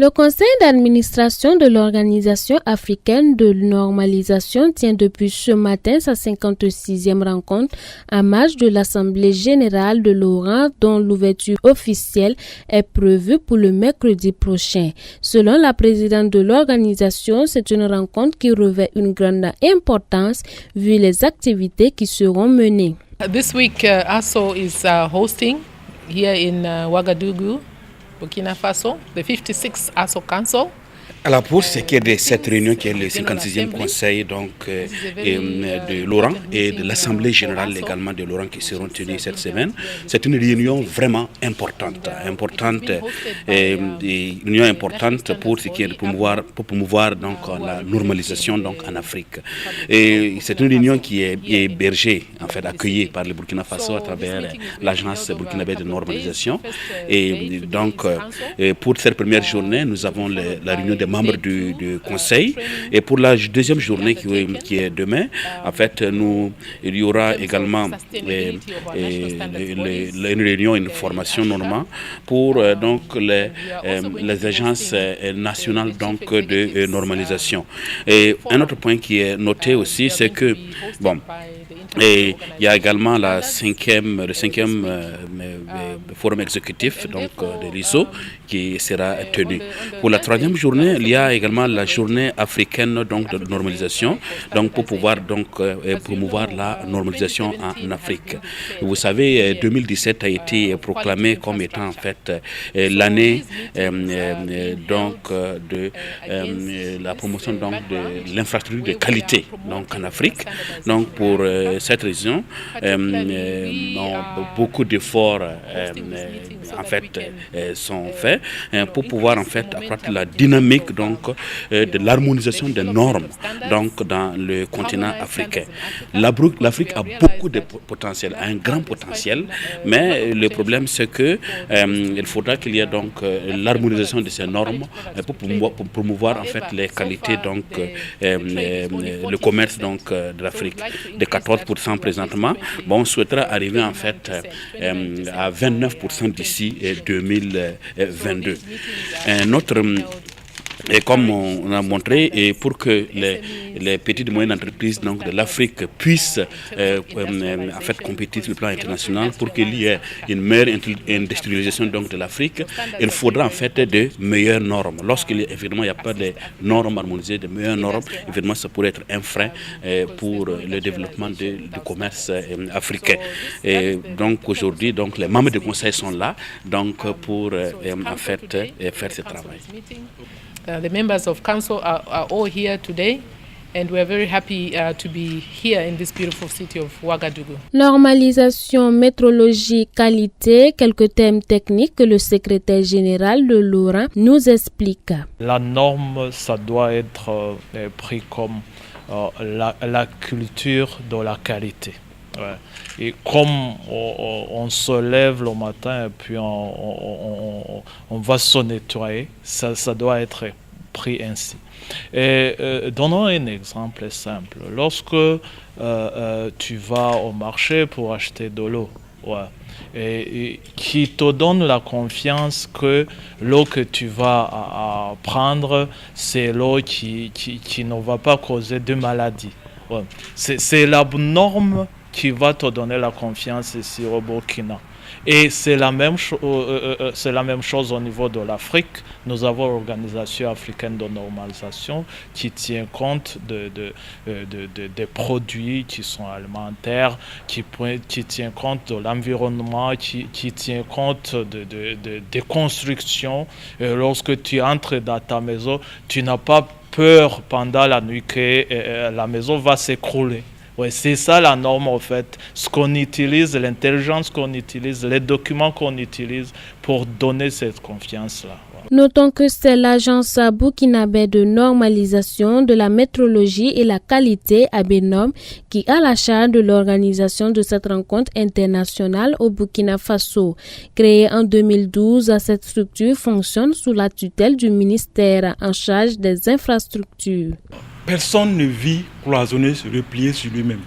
Le conseil d'administration de l'Organisation africaine de normalisation tient depuis ce matin sa 56e rencontre en marge de l'Assemblée générale de l'ORAN dont l'ouverture officielle est prévue pour le mercredi prochain. Selon la présidente de l'organisation, c'est une rencontre qui revêt une grande importance vu les activités qui seront menées. This week ASO is hosting here in Ouagadougou, Burkina Faso, the 56th ASO Council. Alors pour ce qui est de cette réunion qui est le 56e conseil de l'ORAN et de l'Assemblée générale également de l'ORAN qui seront tenus cette semaine, c'est une réunion vraiment importante pour ce qui est de promouvoir donc la normalisation donc en Afrique. Et c'est une réunion qui est hébergée, en fait accueillie par le Burkina Faso à travers l'agence burkinabé de normalisation. Et donc pour cette première journée, nous avons la réunion des membres du conseil, et pour la deuxième journée qui est demain, en fait il y aura également une réunion, une formation normalement pour donc les agences nationales donc de normalisation. Et un autre point qui est noté aussi, c'est que et il y a également le cinquième forum exécutif donc de l'ISO qui sera tenu. Pour la troisième journée, il y a également la journée africaine donc de normalisation, donc pour pouvoir donc promouvoir la normalisation en Afrique. Vous savez, 2017 a été proclamé comme étant en fait l'année donc de la promotion donc de l'infrastructure de qualité donc en Afrique. Donc pour cette raison, beaucoup d'efforts en fait sont faits pour pouvoir en fait accroître la dynamique donc de l'harmonisation des normes donc dans le continent africain. L'Afrique a beaucoup de potentiel, un grand potentiel, mais le problème c'est que il faudra qu'il y ait donc l'harmonisation de ces normes pour promouvoir en fait les qualités donc le commerce donc de l'Afrique de 14% présentement. On souhaitera arriver en fait à 29% d'ici 2022. Un autre et comme on a montré, et pour que les petites et moyennes entreprises donc, de l'Afrique puissent en fait compétir sur le plan international, pour qu'il y ait une meilleure industrialisation donc, de l'Afrique, il faudra en fait de meilleures normes. Lorsqu'il n'y a pas de normes harmonisées, de meilleures normes, évidemment ça pourrait être un frein pour le développement du commerce africain. Et donc aujourd'hui, donc, les membres du conseil sont là donc, pour en fait faire ce travail. The members of council are all here today, and we are very happy to be here in this beautiful city of Ouagadougou. Normalisation, métrologie, qualité, quelques thèmes techniques que le secrétaire général de l'ORAN nous explique. La norme, ça doit être pris comme la culture de la qualité. Ouais. Et comme on se lève le matin et puis on va se nettoyer, ça doit être pris ainsi. Et donnons un exemple simple. Lorsque tu vas au marché pour acheter de l'eau, et qui te donne la confiance que l'eau que tu vas prendre, c'est l'eau qui ne va pas causer de maladie. Ouais. C'est la norme qui va te donner la confiance ici au Burkina. Et c'est la même chose au niveau de l'Afrique. Nous avons l'Organisation africaine de normalisation qui tient compte des produits qui sont alimentaires, qui tient compte de l'environnement, qui tient compte des constructions. Et lorsque tu entres dans ta maison, tu n'as pas peur pendant la nuit que la maison va s'écrouler. Ouais, c'est ça la norme en fait, ce qu'on utilise, l'intelligence qu'on utilise, les documents qu'on utilise pour donner cette confiance-là. Voilà. Notons que c'est l'agence burkinabé de normalisation de la métrologie et la qualité ABNOM qui a la charge de l'organisation de cette rencontre internationale au Burkina Faso. Créée en 2012, cette structure fonctionne sous la tutelle du ministère en charge des infrastructures. Personne ne vit cloisonné, replié sur lui-même.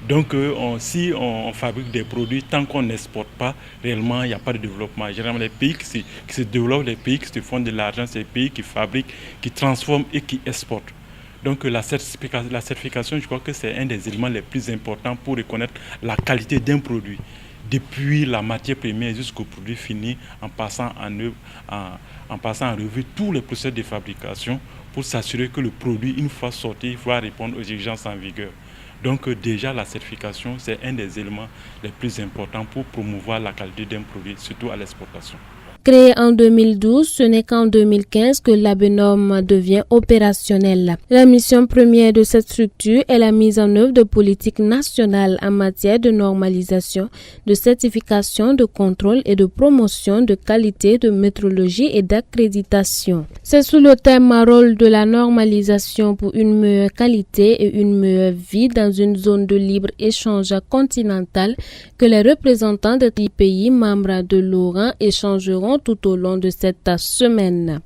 Donc si on fabrique des produits, tant qu'on n'exporte pas, réellement il n'y a pas de développement. Généralement les pays qui se développent, les pays qui se font de l'argent, c'est les pays qui fabriquent, qui transforment et qui exportent. Donc la certification, je crois que c'est un des éléments les plus importants pour reconnaître la qualité d'un produit, depuis la matière première jusqu'au produit fini, en passant en revue tous les processus de fabrication pour s'assurer que le produit, une fois sorti, va répondre aux exigences en vigueur. Donc déjà la certification, c'est un des éléments les plus importants pour promouvoir la qualité d'un produit, surtout à l'exportation. Créé en 2012, ce n'est qu'en 2015 que l'ABNORM devient opérationnel. La mission première de cette structure est la mise en œuvre de politiques nationales en matière de normalisation, de certification, de contrôle et de promotion de qualité, de métrologie et d'accréditation. C'est sous le thème rôle de la normalisation pour une meilleure qualité et une meilleure vie dans une zone de libre-échange continentale que les représentants des pays membres de l'ORAN échangeront tout au long de cette semaine.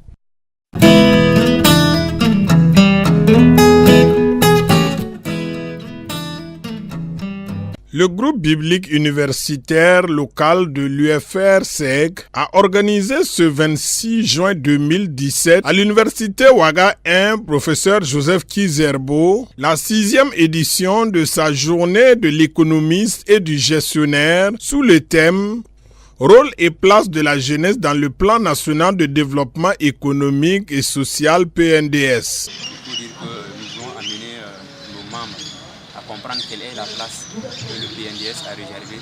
Le groupe biblique universitaire local de l'UFR-SEG a organisé ce 26 juin 2017 à l'université Ouaga 1, professeur Joseph Kizerbo, la 6e édition de sa journée de l'économiste et du gestionnaire sous le thème Rôle et place de la jeunesse dans le plan national de développement économique et social PNDS. Il faut dire que nous voulons amener nos membres à comprendre quelle est la place que le PNDS a réservée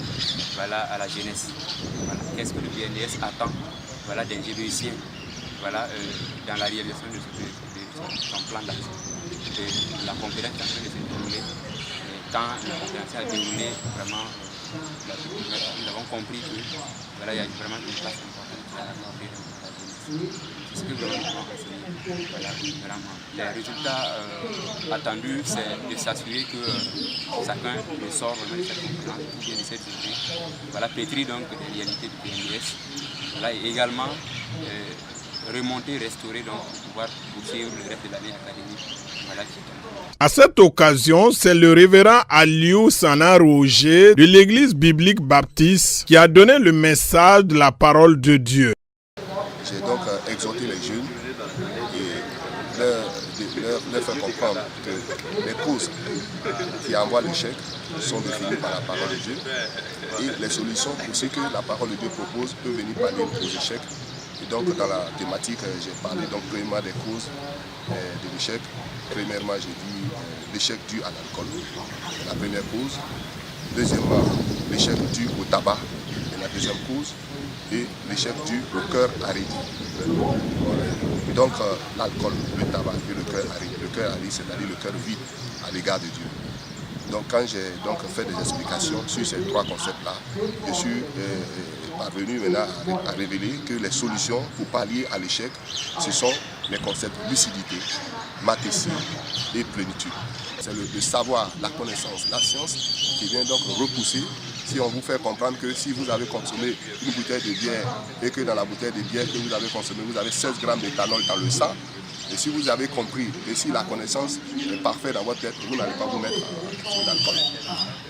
à la jeunesse. Qu'est-ce que le PNDS attend d'un Jérusalem dans la réalisation de son plan d'action. La conférence est en train de se dérouler. Quand la conférence a déroulé, vraiment, nous avons compris que il y a vraiment une place importante à accorder dans la jeunesse. C'est ce que vraiment nous avons enseigné. Les résultats attendus, c'est de s'assurer que chacun ressort de cette conférence ou bien de cette journée, pétri donc des réalités du PNDS, et également remonter, restaurer donc pour pouvoir poursuivre le reste de l'année académique. À cette occasion, c'est le révérend Aliou Sana Roger de l'église biblique baptiste qui a donné le message de la parole de Dieu. J'ai donc exhorté les jeunes et leur faire comprendre que les causes qui envoient l'échec sont définies par la parole de Dieu et les solutions aussi que la parole de Dieu propose peuvent venir pallier aux échecs. Et donc dans la thématique, j'ai parlé donc premièrement des causes de l'échec. Premièrement, j'ai dit l'échec dû à l'alcool, la première cause. Deuxièmement, l'échec dû au tabac, la deuxième cause. Et l'échec dû au cœur aride. Donc l'alcool, le tabac et le cœur aride, c'est-à-dire le cœur vide à l'égard de Dieu. Donc quand j'ai donc fait des explications sur ces trois concepts-là, je suis parvenu maintenant à révéler que les solutions pour pallier à l'échec, ce sont les concepts lucidité, mathétie et plénitude. C'est le savoir, la connaissance, la science qui vient donc repousser. Si on vous fait comprendre que si vous avez consommé une bouteille de bière et que dans la bouteille de bière que vous avez consommée, vous avez 16 grammes d'éthanol dans le sang, et si vous avez compris, et si la connaissance est parfaite dans votre tête, vous n'allez pas vous mettre sur l'alcool.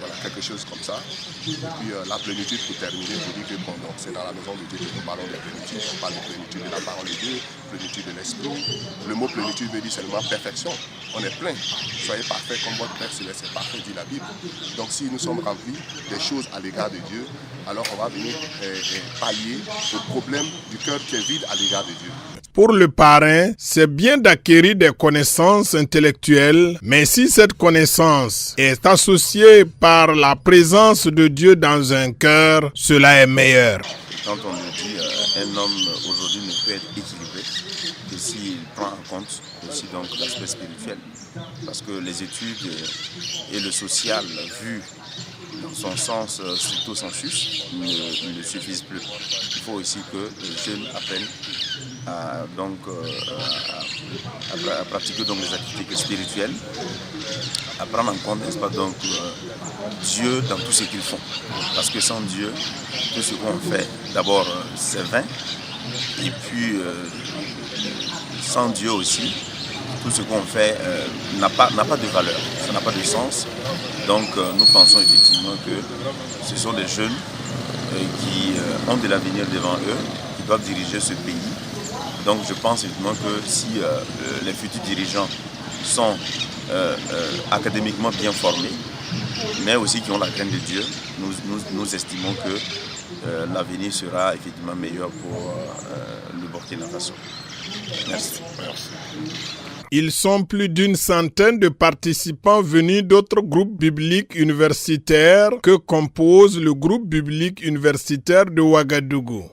Voilà, quelque chose comme ça. Et puis la plénitude, pour terminer, je dis que c'est dans la maison de Dieu que nous parlons de plénitude. On parle de plénitude de la parole de Dieu, plénitude de l'esprit. Le mot plénitude veut dire seulement perfection. On est plein. Soyez parfaits comme votre Père céleste est parfait, dit la Bible. Donc si nous sommes remplis des choses à l'égard de Dieu, alors on va venir pallier au problème du cœur qui est vide à l'égard de Dieu. Pour le parrain, c'est bien d'acquérir des connaissances intellectuelles, mais si cette connaissance est associée par la présence de Dieu dans un cœur, cela est meilleur. Quand on nous dit un homme aujourd'hui ne peut être équilibré que s'il prend en compte aussi donc l'aspect spirituel, parce que les études et le social vu dans son sens stricto sensus ne suffisent plus. Il faut aussi que les jeunes apprennent à pratiquer donc les activités spirituelles, à prendre en compte, n'est-ce pas, donc Dieu dans tout ce qu'ils font. Parce que sans Dieu, tout ce qu'on fait, d'abord c'est vain, et puis sans Dieu aussi, tout ce qu'on fait n'a pas de valeur, ça n'a pas de sens. Donc nous pensons effectivement que ce sont des jeunes qui ont de l'avenir devant eux, qui doivent diriger ce pays. Donc je pense effectivement que si les futurs dirigeants sont académiquement bien formés, mais aussi qui ont la crainte de Dieu, nous estimons que l'avenir sera effectivement meilleur pour le Burkina Faso. Merci. Ils sont plus d'une centaine de participants venus d'autres groupes bibliques universitaires que compose le groupe biblique universitaire de Ouagadougou.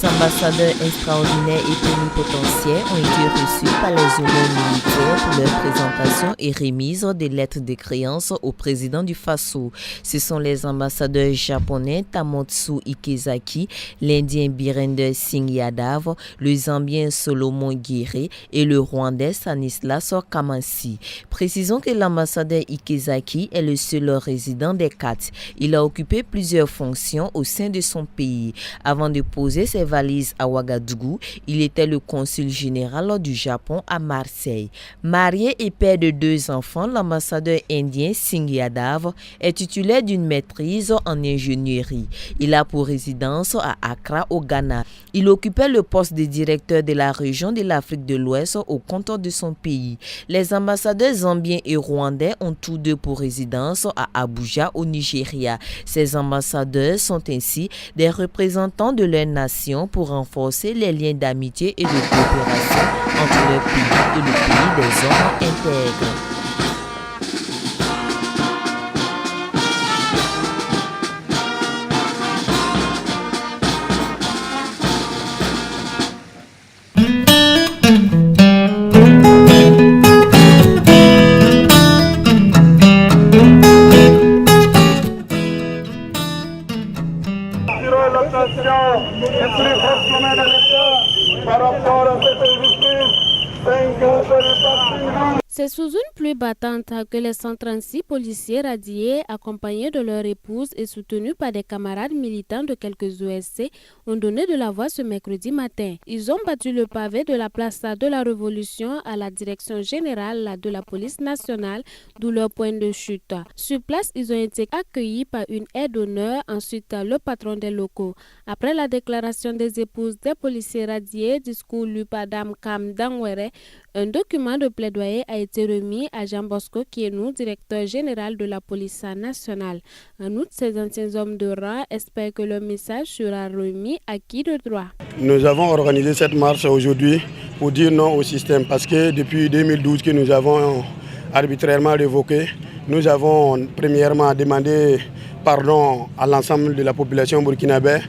Ambassadeurs extraordinaires et plénipotentiaires ont été reçus par les honneurs militaires pour leur présentation et remise des lettres de créance au président du Faso. Ce sont les ambassadeurs japonais Tamotsu Ikezaki, l'Indien Birender Singh Yadav, le Zambien Solomon Guiré et le Rwandais Stanislas Kamasi. Précisons que l'ambassadeur Ikezaki est le seul résident des quatre. Il a occupé plusieurs fonctions au sein de son pays. Avant de poser ses valises à Ouagadougou, il était le consul général du Japon à Marseille. Marié et père de 2 enfants, l'ambassadeur indien Singh Yadav est titulaire d'une maîtrise en ingénierie. Il a pour résidence à Accra, au Ghana. Il occupait le poste de directeur de la région de l'Afrique de l'Ouest au compte de son pays. Les ambassadeurs zambiens et rwandais ont tous deux pour résidence à Abuja, au Nigeria. Ces ambassadeurs sont ainsi des représentants de leur nation pour renforcer les liens d'amitié et de coopération entre le pays et le pays des hommes intègres. C'est sous une pluie battante que les 136 policiers radiés, accompagnés de leurs épouses et soutenus par des camarades militants de quelques OSC, ont donné de la voix ce mercredi matin. Ils ont battu le pavé de la place de la Révolution à la direction générale de la police nationale, d'où leur point de chute. Sur place, ils ont été accueillis par une aide d'honneur, ensuite le patron des locaux. Après la déclaration des épouses des policiers radiés, discours lu par Dame Kam Dangwere, un document de plaidoyer a été remis à Jean Bosco Kienou, directeur général de la police nationale. En outre, ces anciens hommes de rang espèrent que le message sera remis à qui de droit. Nous avons organisé cette marche aujourd'hui pour dire non au système parce que depuis 2012 que nous avons arbitrairement révoqué, nous avons premièrement demandé pardon à l'ensemble de la population burkinabé.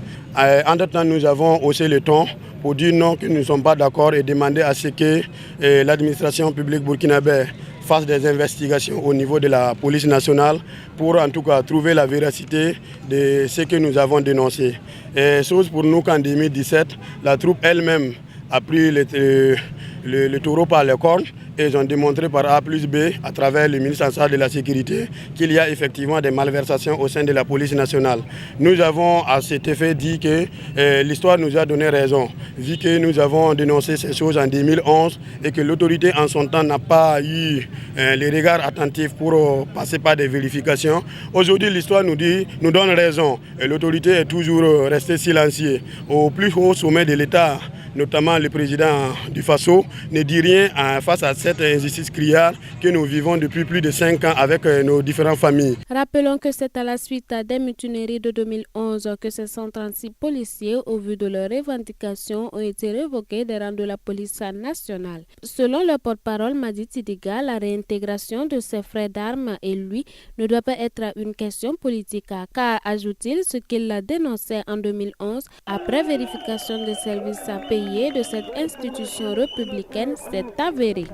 Entre-temps, nous avons haussé le ton pour dire non, que nous ne sommes pas d'accord et demander à ce que l'administration publique burkinabé fasse des investigations au niveau de la police nationale pour en tout cas trouver la véracité de ce que nous avons dénoncé. Chose pour nous qu'en 2017, la troupe elle-même a pris le taureau par les cornes et ils ont démontré par A plus B, à travers le ministre en charge de la Sécurité, qu'il y a effectivement des malversations au sein de la police nationale. Nous avons à cet effet dit que l'histoire nous a donné raison, vu que nous avons dénoncé ces choses en 2011 et que l'autorité en son temps n'a pas eu les regards attentifs pour passer par des vérifications. Aujourd'hui, l'histoire nous donne raison et l'autorité est toujours restée silencieuse. Au plus haut sommet de l'État, notamment le président du Faso, ne dit rien face à cette injustice criarde que nous vivons depuis plus de 5 ans avec nos différentes familles. Rappelons que c'est à la suite des mutineries de 2011 que ces 136 policiers, au vu de leurs revendications, ont été révoqués des rangs de la police nationale. Selon le porte-parole Madi Tidiga, la réintégration de ses frères d'armes et lui ne doit pas être une question politique, car, ajoute-t-il, ce qu'il a dénoncé en 2011, après vérification des services payés de cette institution républicaine, s'est avéré.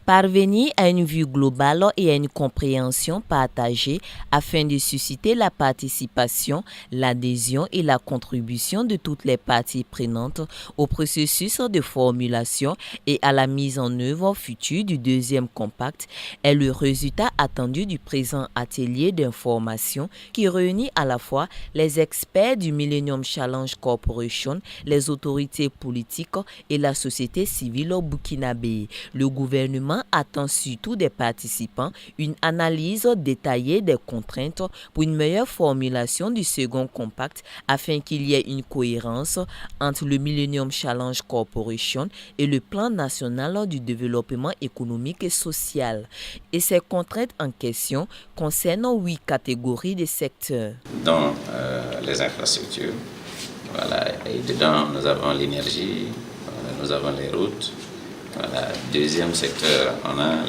Parvenir à une vue globale et à une compréhension partagée afin de susciter la participation, l'adhésion et la contribution de toutes les parties prenantes au processus de formulation et à la mise en œuvre future du deuxième compact est le résultat attendu du présent atelier d'information qui réunit à la fois les experts du Millennium Challenge Corporation, les autorités politiques et la société civile burkinabé. Le gouvernement attend surtout des participants une analyse détaillée des contraintes pour une meilleure formulation du second compact afin qu'il y ait une cohérence entre le Millennium Challenge Corporation et le plan national du développement économique et social. Et ces contraintes en question concernent 8 catégories de secteurs. Dans les infrastructures, voilà, et dedans nous avons l'énergie, nous avons les routes. Voilà. Deuxième secteur, on a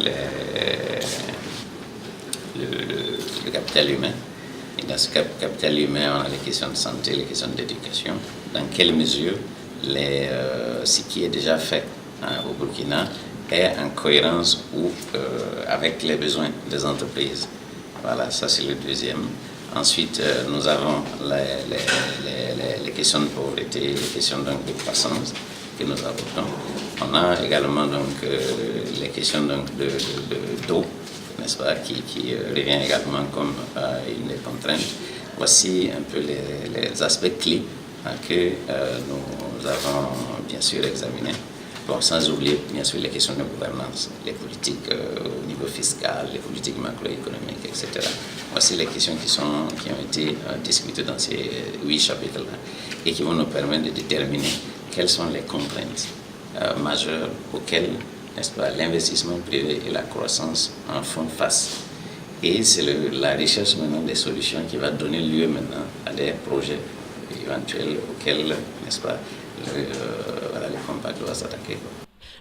le capital humain. Et dans ce capital humain, on a les questions de santé, les questions d'éducation. Dans quelle mesure ce qui est déjà fait au Burkina est en cohérence ou avec les besoins des entreprises. Voilà, ça c'est le deuxième. Ensuite, nous avons les questions de pauvreté, les questions donc, de croissance que nous abordons. On a également donc, les questions donc, d'eau, n'est-ce pas, qui revient également comme une des contraintes. Voici un peu les aspects clés que nous avons bien sûr examinés. Bon, sans oublier bien sûr les questions de gouvernance, les politiques au niveau fiscal, les politiques macroéconomiques, etc. Voici les questions qui ont été discutées dans ces 8 chapitres-là et qui vont nous permettre de déterminer quelles sont les contraintes majeures auxquelles, n'est-ce pas, l'investissement privé et la croissance en font face. Et c'est la recherche maintenant des solutions qui va donner lieu maintenant à des projets éventuels auxquels, n'est-ce pas, le compact doit s'attaquer.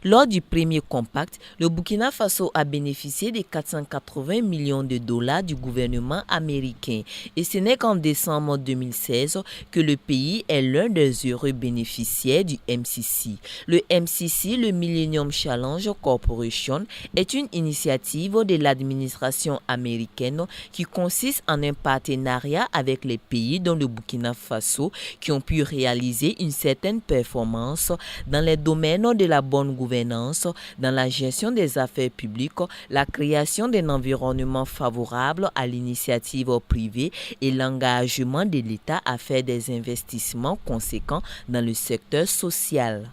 Lors du premier compact, le Burkina Faso a bénéficié de 480 millions de dollars du gouvernement américain. Et ce n'est qu'en décembre 2016 que le pays est l'un des heureux bénéficiaires du MCC. Le MCC, le Millennium Challenge Corporation, est une initiative de l'administration américaine qui consiste en un partenariat avec les pays dont le Burkina Faso qui ont pu réaliser une certaine performance dans les domaines de la bonne gouvernance, dans la gestion des affaires publiques, la création d'un environnement favorable à l'initiative privée et l'engagement de l'État à faire des investissements conséquents dans le secteur social.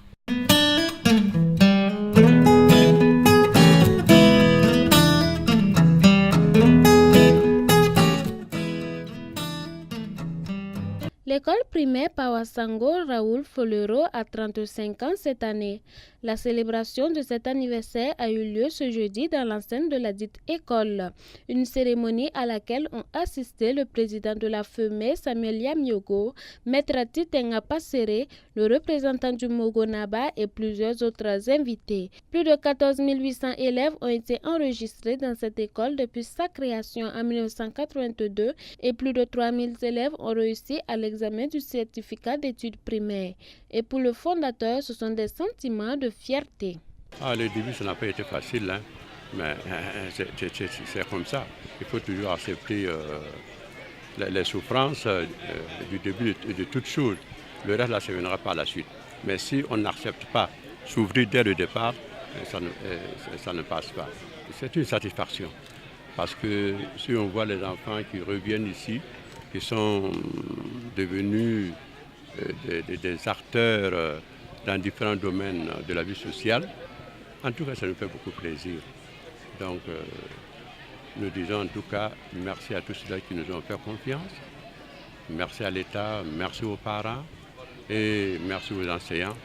L'école primaire Pawasango Raoul Folero a 35 ans cette année. La célébration de cet anniversaire a eu lieu ce jeudi dans l'enceinte de la dite école. Une cérémonie à laquelle ont assisté le président de la FEME, Samuel Yamiogo, Maître Titenga Passere, le représentant du Mogonaba et plusieurs autres invités. Plus de 14 800 élèves ont été enregistrés dans cette école depuis sa création en 1982 et plus de 3 000 élèves ont réussi à l'examen du certificat d'études primaires. Et pour le fondateur, ce sont des sentiments de fierté. Le début, ça n'a pas été facile, hein, mais c'est comme ça. Il faut toujours accepter les souffrances du début de toute chose. Le reste, là, ça viendra par la suite. Mais si on n'accepte pas s'ouvrir dès le départ, ça ne passe pas. C'est une satisfaction. Parce que si on voit les enfants qui reviennent ici, qui sont devenus des acteurs dans différents domaines de la vie sociale, en tout cas, ça nous fait beaucoup plaisir. Donc, nous disons en tout cas merci à tous ceux qui nous ont fait confiance, merci à l'État, merci aux parents et merci aux enseignants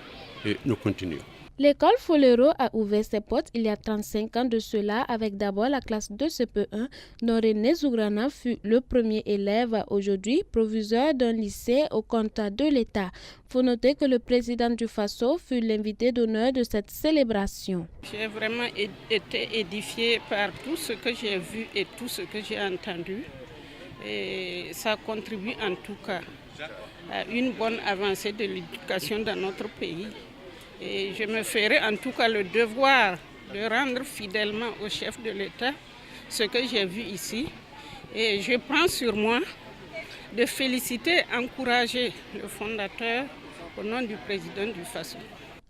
et nous continuons. L'école Folero a ouvert ses portes il y a 35 ans de cela avec d'abord la classe de CP1 dont René Zougrana fut le premier élève, aujourd'hui proviseur d'un lycée au compte de l'État. Il faut noter que le président du Faso fut l'invité d'honneur de cette célébration. J'ai vraiment été édifiée par tout ce que j'ai vu et tout ce que j'ai entendu. Et ça contribue en tout cas à une bonne avancée de l'éducation dans notre pays. Et je me ferai en tout cas le devoir de rendre fidèlement au chef de l'État ce que j'ai vu ici. Et je prends sur moi de féliciter, encourager le fondateur au nom du président du FASO.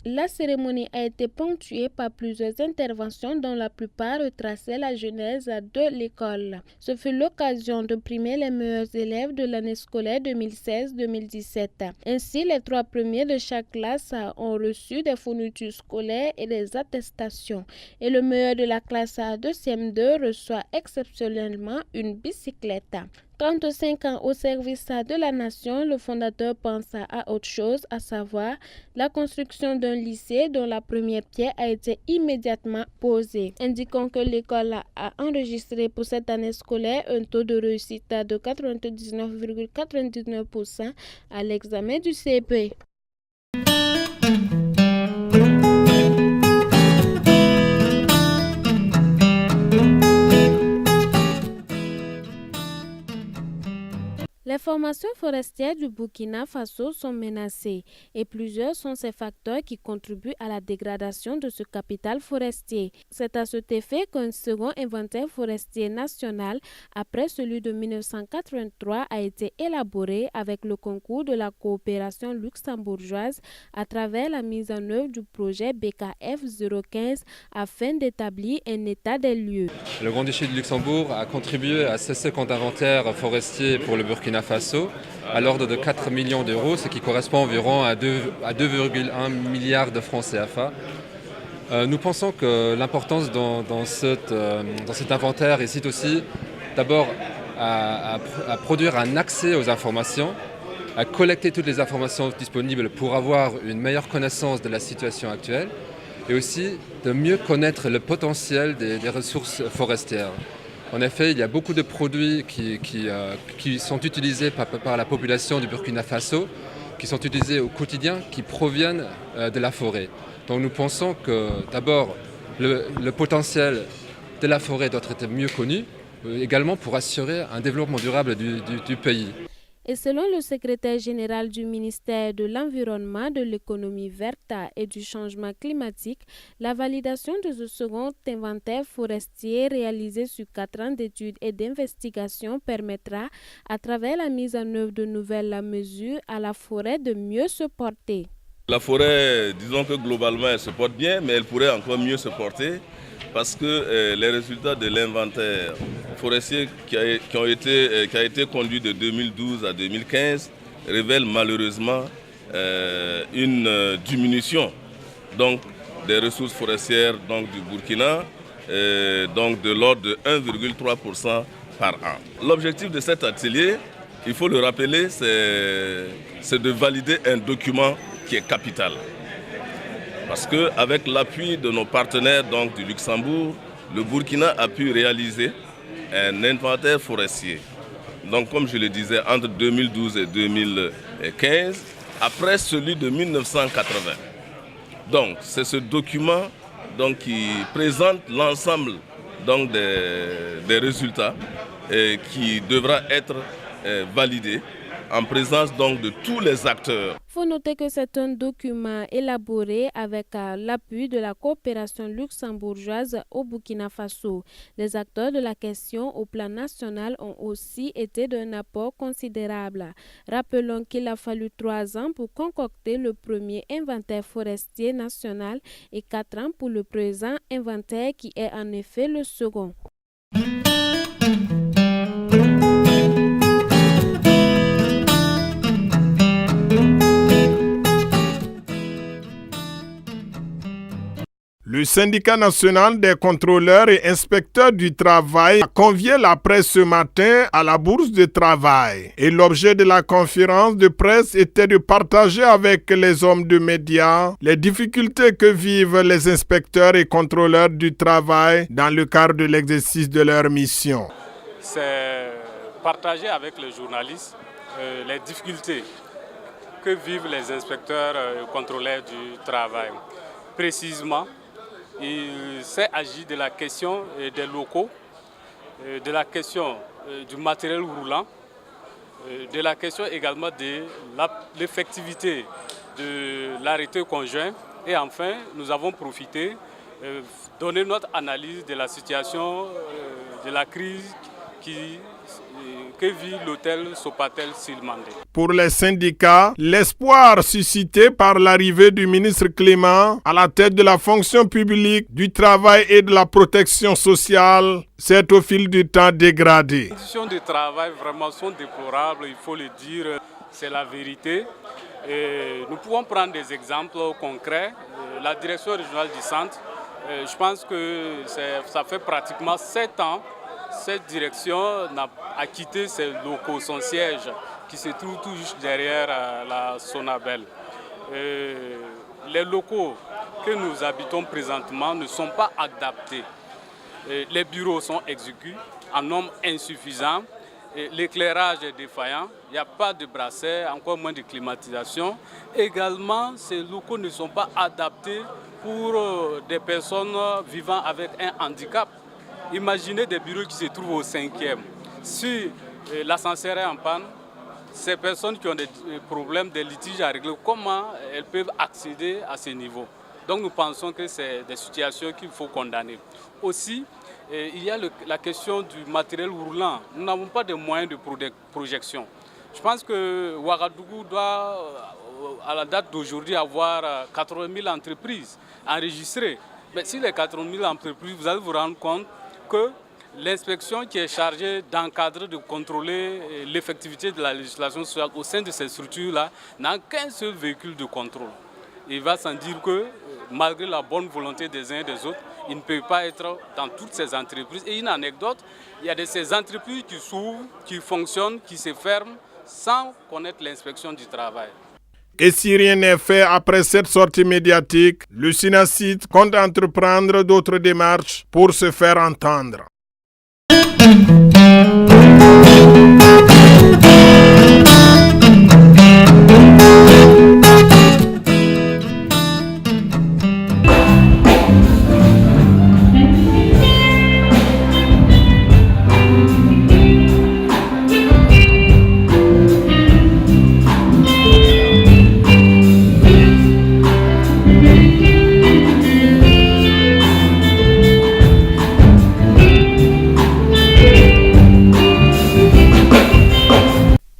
La cérémonie a été ponctuée par plusieurs interventions dont la plupart retraçaient la genèse de l'école. Ce fut l'occasion de primer les meilleurs élèves de l'année scolaire 2016-2017. Ainsi, les 3 premiers de chaque classe ont reçu des fournitures scolaires et des attestations. Et le meilleur de la classe de CM2 reçoit exceptionnellement une bicyclette. 35 ans au service de la nation, le fondateur pense à autre chose, à savoir la construction d'un lycée dont la première pierre a été immédiatement posée. Indiquons que l'école a enregistré pour cette année scolaire un taux de réussite de 99,99% à l'examen du CP. Les formations forestières du Burkina Faso sont menacées et plusieurs sont ces facteurs qui contribuent à la dégradation de ce capital forestier. C'est à cet effet qu'un second inventaire forestier national, après celui de 1983, a été élaboré avec le concours de la coopération luxembourgeoise à travers la mise en œuvre du projet BKF 015 afin d'établir un état des lieux. Le Grand-Duché de Luxembourg a contribué à ce second inventaire forestier pour le Burkina Faso à l'ordre de 4 millions d'euros, ce qui correspond environ à 2,1 milliards de francs CFA. Nous pensons que l'importance dans cet inventaire réside aussi d'abord à produire un accès aux informations, à collecter toutes les informations disponibles pour avoir une meilleure connaissance de la situation actuelle et aussi de mieux connaître le potentiel des ressources forestières. En effet, il y a beaucoup de produits qui sont utilisés par la population du Burkina Faso, qui sont utilisés au quotidien, qui proviennent de la forêt. Donc nous pensons que d'abord, le potentiel de la forêt doit être mieux connu, également pour assurer un développement durable du pays. Et selon le secrétaire général du ministère de l'Environnement, de l'économie verte et du changement climatique, la validation de ce second inventaire forestier réalisé sur 4 ans d'études et d'investigations permettra, à travers la mise en œuvre de nouvelles mesures, à la forêt de mieux se porter. La forêt, disons que globalement, elle se porte bien, mais elle pourrait encore mieux se porter parce que les résultats de l'inventaire forestier qui a été conduit de 2012 à 2015 révèlent malheureusement une diminution des ressources forestières du Burkina, de l'ordre de 1,3% par an. L'objectif de cet atelier, il faut le rappeler, c'est de valider un document qui est capital. Parce qu'avec l'appui de nos partenaires du Luxembourg, le Burkina a pu réaliser un inventaire forestier. Donc comme je le disais, entre 2012 et 2015, après celui de 1980. Donc c'est ce document qui présente l'ensemble des résultats qui devra être validé en présence de tous les acteurs. Il faut noter que c'est un document élaboré avec l'appui de la coopération luxembourgeoise au Burkina Faso. Les acteurs de la question au plan national ont aussi été d'un apport considérable. Rappelons qu'il a fallu 3 ans pour concocter le premier inventaire forestier national et 4 ans pour le présent inventaire qui est en effet le second. Le syndicat national des contrôleurs et inspecteurs du travail a convié la presse ce matin à la bourse de travail. Et l'objet de la conférence de presse était de partager avec les hommes de médias les difficultés que vivent les inspecteurs et contrôleurs du travail dans le cadre de l'exercice de leur mission. C'est partager avec les journalistes les difficultés que vivent les inspecteurs et contrôleurs du travail. Précisément, il s'est agi de la question des locaux, de la question du matériel roulant, de la question également de l'effectivité de l'arrêté conjoint. Et enfin, nous avons profité donner notre analyse de la situation, de la crise que vit l'hôtel Sopatel Silmandé. Pour les syndicats, l'espoir suscité par l'arrivée du ministre Clément à la tête de la fonction publique, du travail et de la protection sociale s'est au fil du temps dégradé. Les conditions de travail vraiment sont déplorables, il faut le dire, c'est la vérité. Et nous pouvons prendre des exemples concrets. La direction régionale du centre, je pense que ça fait pratiquement 7 ans. Cette direction n'a pas quitté ses locaux, son siège qui se trouve tout juste derrière la Sonabel. Les locaux que nous habitons présentement ne sont pas adaptés. Les bureaux sont exigus en nombre insuffisant. L'éclairage est défaillant, il n'y a pas de brasset, encore moins de climatisation. Également, ces locaux ne sont pas adaptés pour des personnes vivant avec un handicap. Imaginez des bureaux qui se trouvent au 5e. Si l'ascenseur est en panne, ces personnes qui ont des problèmes, des litiges à régler, comment elles peuvent accéder à ce niveau? Donc nous pensons que c'est des situations qu'il faut condamner. Aussi, il y a la question du matériel roulant. Nous n'avons pas de moyens de projection. Je pense que Ouagadougou doit, à la date d'aujourd'hui, avoir 80 000 entreprises enregistrées. Mais si les 80 000 entreprises, vous allez vous rendre compte que l'inspection qui est chargée d'encadrer, de contrôler l'effectivité de la législation sociale au sein de ces structures-là n'a qu'un seul véhicule de contrôle. Il va sans dire que, malgré la bonne volonté des uns et des autres, il ne peut pas être dans toutes ces entreprises. Et une anecdote, il y a de ces entreprises qui s'ouvrent, qui fonctionnent, qui se ferment sans connaître l'inspection du travail. Et si rien n'est fait après cette sortie médiatique, le SYNACID compte entreprendre d'autres démarches pour se faire entendre.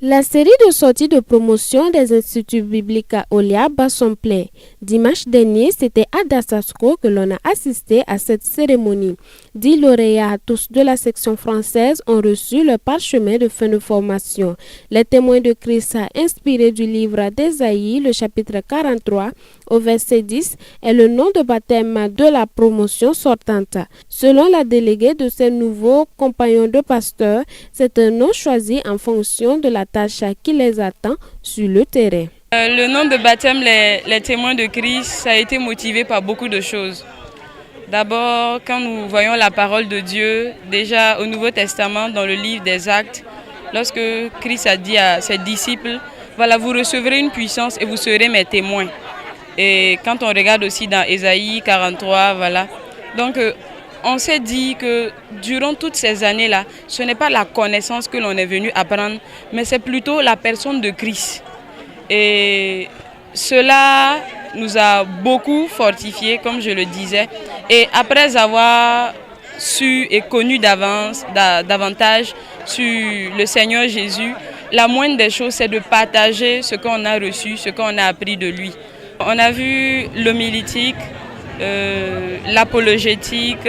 La série de sorties de promotion des instituts bibliques à Olia bat son plein. Dimanche dernier, c'était à Dastacko que l'on a assisté à cette cérémonie. 10 lauréats tous de la section française ont reçu le parchemin de fin de formation. Les témoins de Christ inspirés du livre d'Ésaïe, le chapitre 43, au verset 10, est le nom de baptême de la promotion sortante. Selon la déléguée de ces nouveaux compagnons de pasteur, c'est un nom choisi en fonction de la tâche qui les attend sur le terrain. Le nom de baptême, les témoins de Christ, ça a été motivé par beaucoup de choses. D'abord, quand nous voyons la parole de Dieu, déjà au Nouveau Testament, dans le livre des Actes, lorsque Christ a dit à ses disciples, voilà, vous recevrez une puissance et vous serez mes témoins. Et quand on regarde aussi dans Ésaïe 43, voilà. Donc, on s'est dit que durant toutes ces années-là, ce n'est pas la connaissance que l'on est venu apprendre, mais c'est plutôt la personne de Christ. Et cela nous a beaucoup fortifiés, comme je le disais. Et après avoir su et connu davantage sur le Seigneur Jésus, la moindre des choses, c'est de partager ce qu'on a reçu, ce qu'on a appris de lui. On a vu l'homilétique, l'apologétique,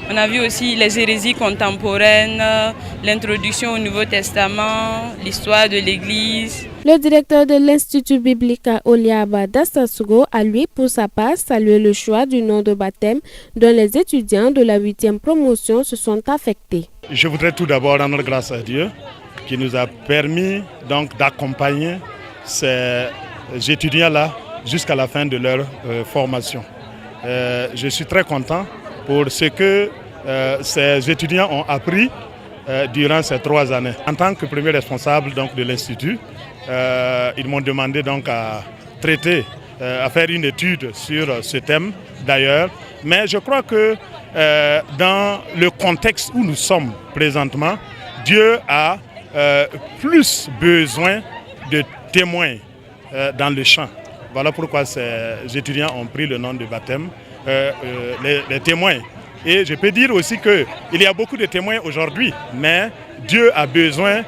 on a vu aussi les hérésies contemporaines, l'introduction au Nouveau Testament, l'histoire de l'Église. Le directeur de l'Institut biblique à Oliaba Dastacko a lui pour sa part salué le choix du nom de baptême dont les étudiants de la 8e promotion se sont affectés. Je voudrais tout d'abord rendre grâce à Dieu qui nous a permis donc d'accompagner ces étudiants-là jusqu'à la fin de leur formation. Je suis très content pour ce que ces étudiants ont appris durant ces 3 années. En tant que premier responsable donc, de l'Institut, ils m'ont demandé donc à traiter, à faire une étude sur ce thème d'ailleurs. Mais je crois que dans le contexte où nous sommes présentement, Dieu a plus besoin de témoins dans le champ. Voilà pourquoi ces étudiants ont pris le nom de baptême les témoins. Et je peux dire aussi qu'il y a beaucoup de témoins aujourd'hui, mais Dieu a besoin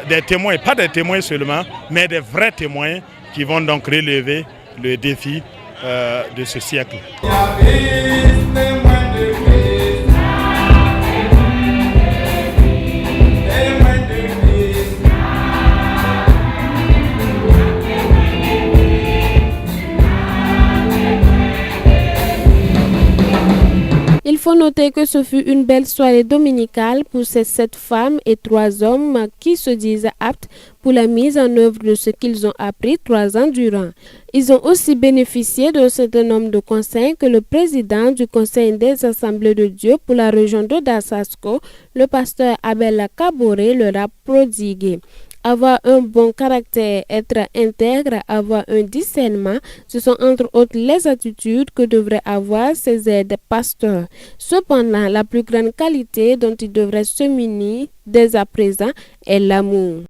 des témoins, pas des témoins seulement, mais des vrais témoins qui vont donc relever le défi de ce siècle. Il faut noter que ce fut une belle soirée dominicale pour ces 7 femmes et 3 hommes qui se disent aptes pour la mise en œuvre de ce qu'ils ont appris 3 ans durant. Ils ont aussi bénéficié d'un certain nombre de conseils que le président du Conseil des Assemblées de Dieu pour la région de Dosasco, le pasteur Abel Kaboré, leur a prodigué. Avoir un bon caractère, être intègre, avoir un discernement, ce sont entre autres les attitudes que devraient avoir ces aides pasteurs. Cependant, la plus grande qualité dont ils devraient se munir dès à présent est l'amour.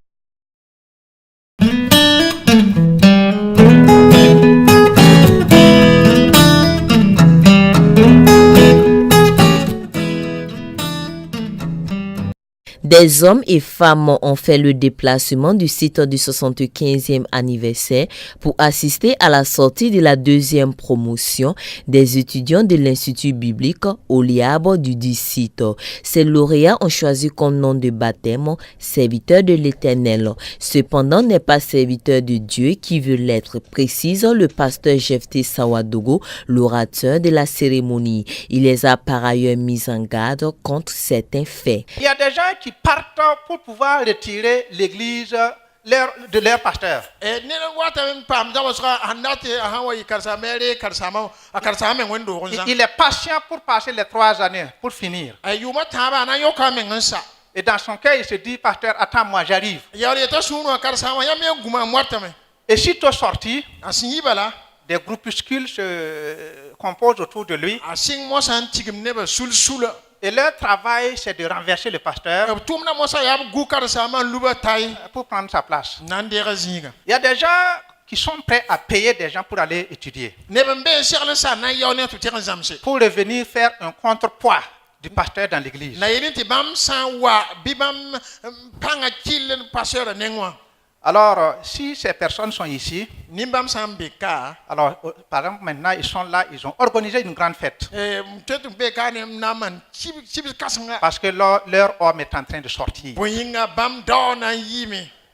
Des hommes et femmes ont fait le déplacement du site du 75e anniversaire pour assister à la sortie de la 2e promotion des étudiants de l'Institut biblique au Liabre du site. Ces lauréats ont choisi comme nom de baptême serviteur de l'Éternel. Cependant, n'est pas serviteur de Dieu qui veut l'être, précise le pasteur Jephté Sawadogo, l'orateur de la cérémonie. Il les a par ailleurs mis en garde contre certains faits. Il y a des gens qui partent pour pouvoir retirer l'église de leur pasteur. Il est patient pour passer les 3 années, pour finir. Et dans son cœur, il se dit, pasteur, attends-moi, j'arrive. Et sitôt sorti, des groupuscules se composent autour de lui. Et leur travail, c'est de renverser le pasteur pour prendre sa place. Il y a des gens qui sont prêts à payer des gens pour aller étudier, pour revenir faire un contrepoids du pasteur dans l'église. Alors, si ces personnes sont ici, alors, par exemple, maintenant, ils sont là, ils ont organisé une grande fête. Parce que leur homme est en train de sortir.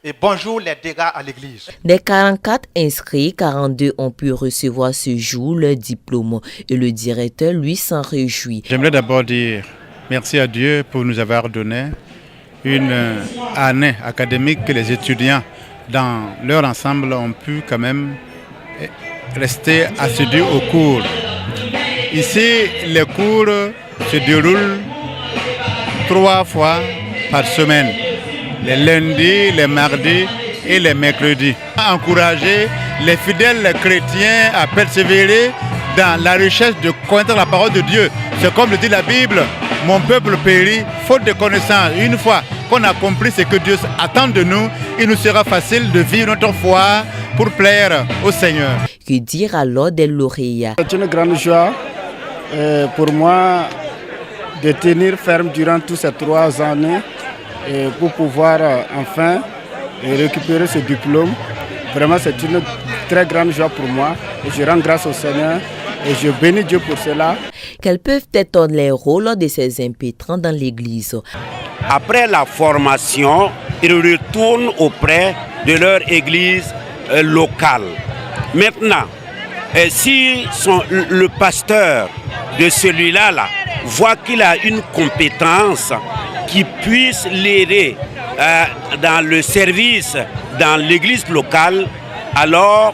Et bonjour les dégâts à l'église. Des 44 inscrits, 42 ont pu recevoir ce jour leur diplôme et le directeur, lui, s'en réjouit. J'aimerais d'abord dire merci à Dieu pour nous avoir donné une année académique que les étudiants dans leur ensemble ont pu quand même rester assidus aux cours. Ici, les cours se déroulent 3 fois par semaine, les lundis, les mardis et les mercredis. Encourager les fidèles chrétiens à persévérer dans la recherche de connaître la parole de Dieu. C'est comme le dit la Bible, mon peuple périt faute de connaissance. Une fois qu'on a compris ce que Dieu attend de nous, il nous sera facile de vivre notre foi pour plaire au Seigneur. Que dire alors des lauréats? C'est une grande joie pour moi de tenir ferme durant toutes ces 3 années pour pouvoir enfin récupérer ce diplôme. Vraiment, c'est une très grande joie pour moi et je rends grâce au Seigneur et je bénis Dieu pour cela. Quels peuvent être les rôles de ces impétrants dans l'Église? Après la formation, ils retournent auprès de leur église locale. Maintenant, si le pasteur de celui-là voit qu'il a une compétence qui puisse l'aider dans le service dans l'église locale, alors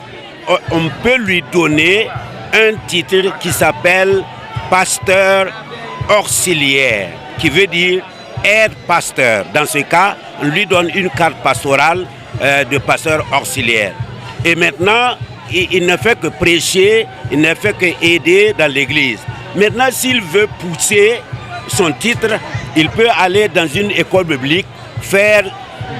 on peut lui donner un titre qui s'appelle pasteur auxiliaire, qui veut dire aide-pasteur. Dans ce cas, on lui donne une carte pastorale de pasteur auxiliaire. Et maintenant, il ne fait que prêcher, il ne fait que aider dans l'église. Maintenant, s'il veut pousser son titre, il peut aller dans une école biblique, faire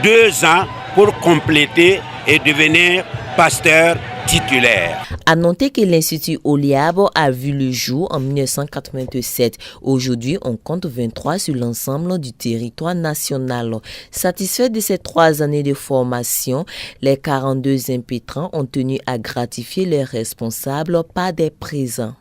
2 ans pour compléter et devenir pasteur titulaire. À noter que l'Institut Oliab a vu le jour en 1987. Aujourd'hui, on compte 23 sur l'ensemble du territoire national. Satisfaits de ces 3 années de formation, les 42 impétrants ont tenu à gratifier leurs responsables par des présents.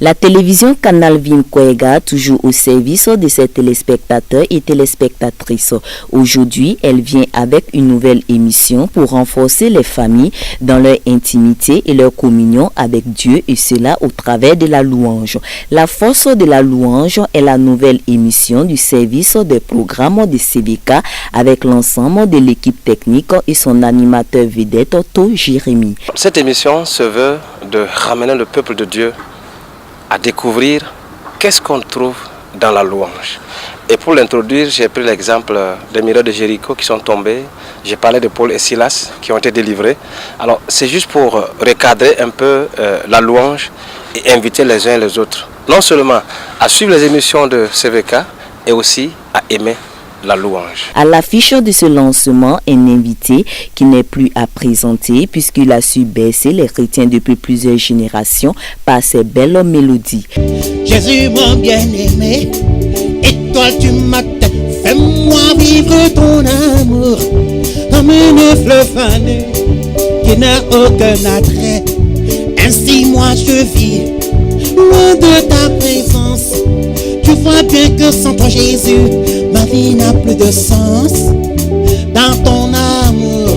La télévision Canal Vinkwega, toujours au service de ses téléspectateurs et téléspectatrices. Aujourd'hui, elle vient avec une nouvelle émission pour renforcer les familles dans leur intimité et leur communion avec Dieu, et cela au travers de la louange. La force de la louange est la nouvelle émission du service des programmes de CVK avec l'ensemble de l'équipe technique et son animateur vedette To Jérémy. Cette émission se veut de ramener le peuple de Dieu à découvrir qu'est-ce qu'on trouve dans la louange. Et pour l'introduire, j'ai pris l'exemple des murs de Jéricho qui sont tombés. J'ai parlé de Paul et Silas qui ont été délivrés. Alors c'est juste pour recadrer un peu la louange et inviter les uns et les autres, non seulement à suivre les émissions de CVK, et aussi à aimer la louange. À l'affiche de ce lancement, un invité qui n'est plus à présenter puisqu'il a su bercer les chrétiens depuis plusieurs générations par ses belles mélodies. Jésus mon bien-aimé, étoile du matin, fais-moi vivre ton amour comme une fleur fanée qui n'a aucun attrait. Ainsi moi je vis loin de ta présence. Tu vois bien que sans toi Jésus, ma vie n'a plus de sens. Dans ton amour,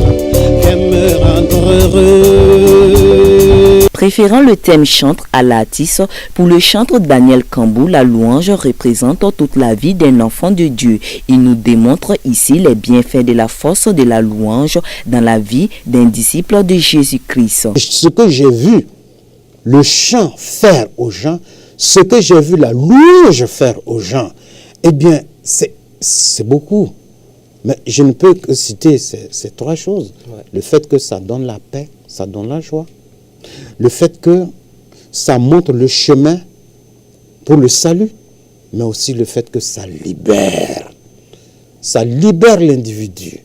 viens me rendre heureux. Préférant le thème chantre à l'artiste, pour le chantre Daniel Kambou, la louange représente toute la vie d'un enfant de Dieu. Il nous démontre ici les bienfaits de la force de la louange dans la vie d'un disciple de Jésus-Christ. Ce que j'ai vu le chant faire aux gens, ce que j'ai vu la louange faire aux gens, eh bien, c'est beaucoup. Mais je ne peux que citer ces 3 choses. Ouais. Le fait que ça donne la paix, ça donne la joie. Le fait que ça montre le chemin pour le salut, mais aussi le fait que ça libère. Ça libère l'individu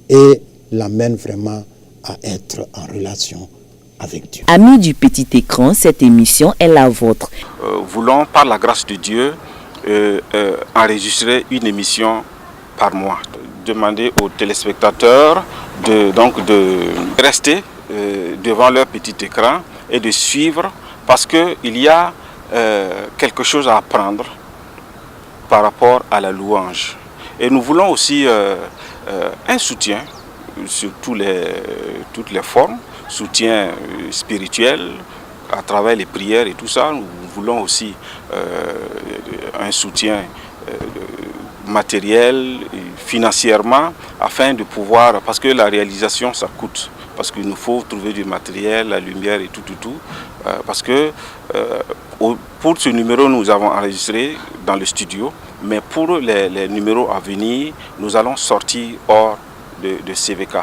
et l'amène vraiment à être en relation avec Dieu. Amis du petit écran, cette émission est la vôtre. Voulons, par la grâce de Dieu, enregistrer une émission par mois. Demander aux téléspectateurs de rester devant leur petit écran et de suivre, parce qu'il y a quelque chose à apprendre par rapport à la louange. Et nous voulons aussi un soutien sur toutes les formes, soutien spirituel à travers les prières et tout ça. Nous voulons aussi un soutien matériel, financièrement, afin de pouvoir, parce que la réalisation ça coûte, parce qu'il nous faut trouver du matériel, la lumière et tout, parce que pour ce numéro nous avons enregistré dans le studio, mais pour les numéros à venir, nous allons sortir hors de CVK.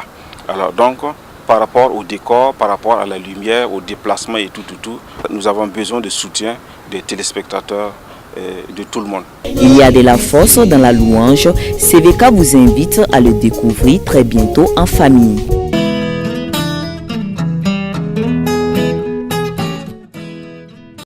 Alors donc, par rapport au décor, par rapport à la lumière, au déplacement et tout, nous avons besoin de soutien des téléspectateurs, de tout le monde. Il y a de la force dans la louange. CVK vous invite à le découvrir très bientôt en famille.